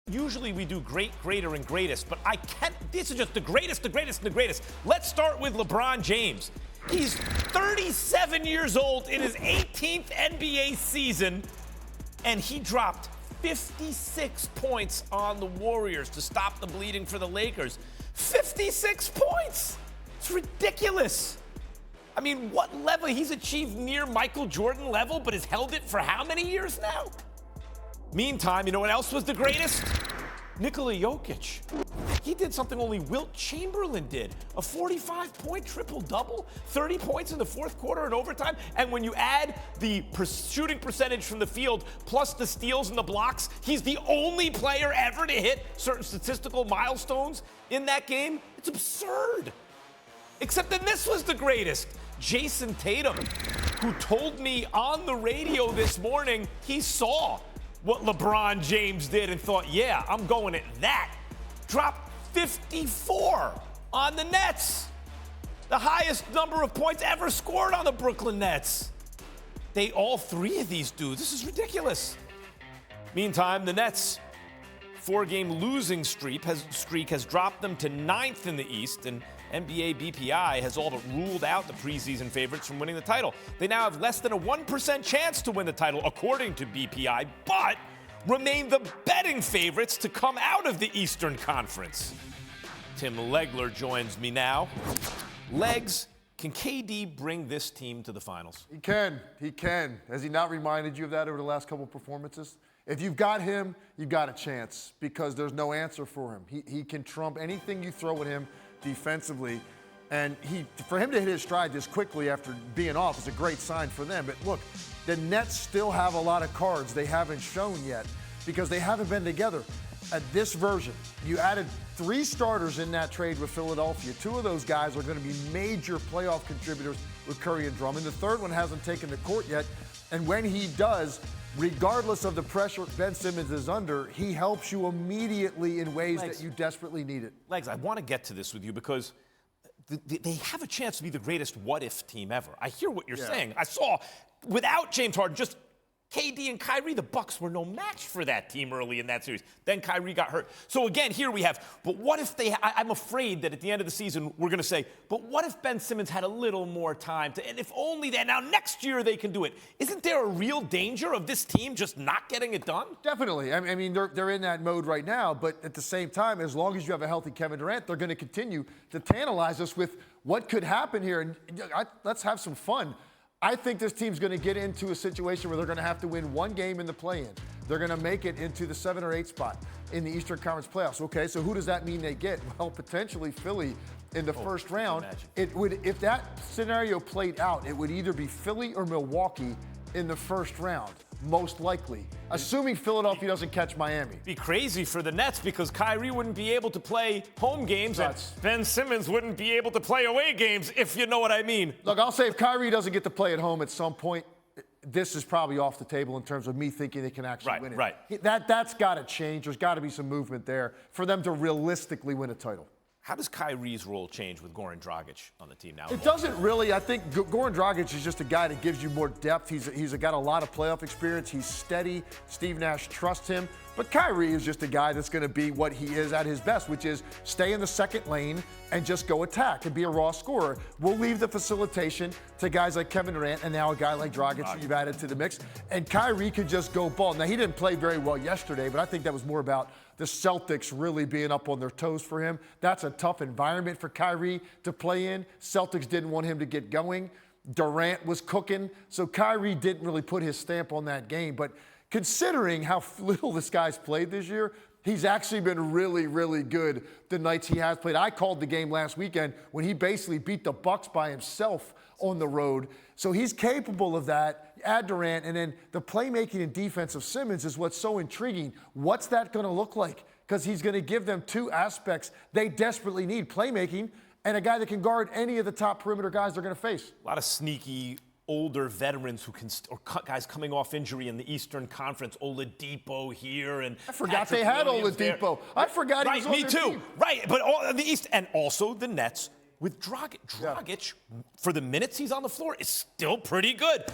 Usually we do great, greater, and greatest, but this is just the greatest, the greatest, and the greatest. Let's start with LeBron James. He's 37 years old in his 18th NBA season, and he dropped 56 points on the Warriors to stop the bleeding for the Lakers. 56 points! It's ridiculous. I mean, what level? He's achieved near Michael Jordan level, but has held it for how many years now? Meantime, you know what else was the greatest? Nikola Jokic. He did something only Wilt Chamberlain did. A 45-point triple-double, 30 points in the fourth quarter and overtime. And when you add the shooting percentage from the field plus the steals and the blocks, he's the only player ever to hit certain statistical milestones in that game. It's absurd. Except that this was the greatest. Jason Tatum, who told me on the radio this morning he saw what LeBron James did and thought, yeah, I'm going at that. Dropped 54 on the Nets. The highest number of points ever scored on the Brooklyn Nets. All three of these dudes. This is ridiculous. Meantime, the Nets' 4-game losing streak has dropped them to 9th in the East, and NBA BPI has all but ruled out the preseason favorites from winning the title. They now have less than a 1% chance to win the title, according to BPI, but remain the betting favorites to come out of the Eastern Conference. Tim Legler joins me now. Legs, can KD bring this team to the finals? He can. He can. Has he not reminded you of that over the last couple of performances? If you've got him, you've got a chance because there's no answer for him. He can trump anything you throw at him defensively, and for him to hit his stride this quickly after being off is a great sign for them. But look, the Nets still have a lot of cards they haven't shown yet because they haven't been together. At this version, you added 3 starters in that trade with Philadelphia. 2 of those guys are going to be major playoff contributors with Curry and Drummond. The third one hasn't taken the court yet, and when he does, regardless of the pressure Ben Simmons is under, he helps you immediately in ways that you desperately need it. Legs, I want to get to this with you because they have a chance to be the greatest what-if team ever. I hear what you're saying. I saw, without James Harden, just KD and Kyrie, the Bucks were no match for that team early in that series. Then Kyrie got hurt. So again, here we have, but what if I'm afraid that at the end of the season, we're going to say, but what if Ben Simmons had a little more time and if only that, now next year they can do it. Isn't there a real danger of this team just not getting it done? Definitely. I mean, they're in that mode right now, but at the same time, as long as you have a healthy Kevin Durant, they're going to continue to tantalize us with what could happen here. And let's have some fun. I think this team's going to get into a situation where they're going to have to win 1 game in the play-in. They're going to make it into the 7 or 8 spot in the Eastern Conference playoffs. Okay, so who does that mean they get? Well, potentially Philly in the first round. It would, if that scenario played out, it would either be Philly or Milwaukee in the first round, most likely, assuming Philadelphia doesn't catch Miami. It'd be crazy for the Nets because Kyrie wouldn't be able to play home games and Ben Simmons wouldn't be able to play away games, if you know what I mean. Look, I'll say if Kyrie doesn't get to play at home at some point, this is probably off the table in terms of me thinking they can actually win it. Right. That's got to change. There's got to be some movement there for them to realistically win a title. How does Kyrie's role change with Goran Dragic on the team now? It doesn't really. I think Goran Dragic is just a guy that gives you more depth. He's got a lot of playoff experience. He's steady. Steve Nash trusts him. But Kyrie is just a guy that's going to be what he is at his best, which is stay in the second lane and just go attack and be a raw scorer. We'll leave the facilitation to guys like Kevin Durant and now a guy like Dragic who you've added to the mix. And Kyrie could just go ball. Now, he didn't play very well yesterday, but I think that was more about the Celtics really being up on their toes for him. That's a tough environment for Kyrie to play in. Celtics didn't want him to get going. Durant was cooking, so Kyrie didn't really put his stamp on that game. But considering how little this guy's played this year, he's actually been really, really good the nights he has played. I called the game last weekend when he basically beat the Bucks by himself on the road. So he's capable of that. Add Durant, and then the playmaking and defense of Simmons is what's so intriguing. What's that going to look like? Because he's going to give them 2 aspects they desperately need, playmaking and a guy that can guard any of the top perimeter guys they're going to face. A lot of sneaky older veterans who can, or guys coming off injury in the Eastern Conference. Oladipo here, and I forgot they had Oladipo. I forgot he was on me their too. team. Right, but all the East, and also the Nets with Dragic. Dragic, for the minutes he's on the floor, is still pretty good.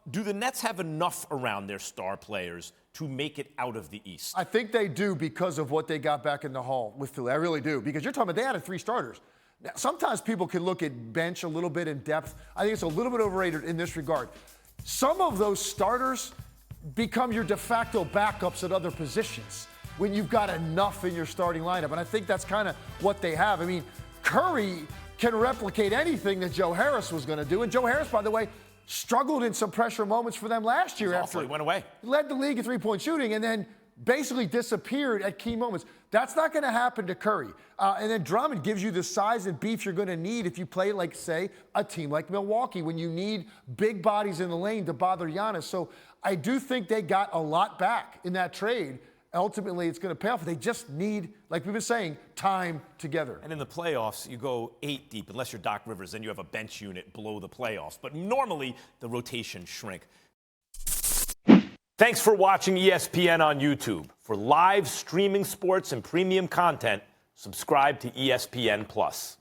Do the Nets have enough around their star players to make it out of the East? I think they do because of what they got back in the hall with Philly. I really do. Because you're talking about they added 3 starters. Now, sometimes people can look at bench a little bit in depth. I think it's a little bit overrated in this regard. Some of those starters become your de facto backups at other positions when you've got enough in your starting lineup. And I think that's kind of what they have. I mean, Curry can replicate anything that Joe Harris was going to do. And Joe Harris, by the way, struggled in some pressure moments for them last year after he went away. Led the league in three-point shooting and then basically disappeared at key moments. That's not going to happen to Curry. And then Drummond gives you the size and beef you're going to need if you play like, say, a team like Milwaukee, when you need big bodies in the lane to bother Giannis. So I do think they got a lot back in that trade. Ultimately, it's going to pay off. They just need, like we've been saying, time together. And in the playoffs, you go 8 deep, unless you're Doc Rivers, then you have a bench unit below the playoffs. But normally, the rotations shrink. Thanks for watching ESPN on YouTube. For live streaming sports and premium content, subscribe to ESPN+.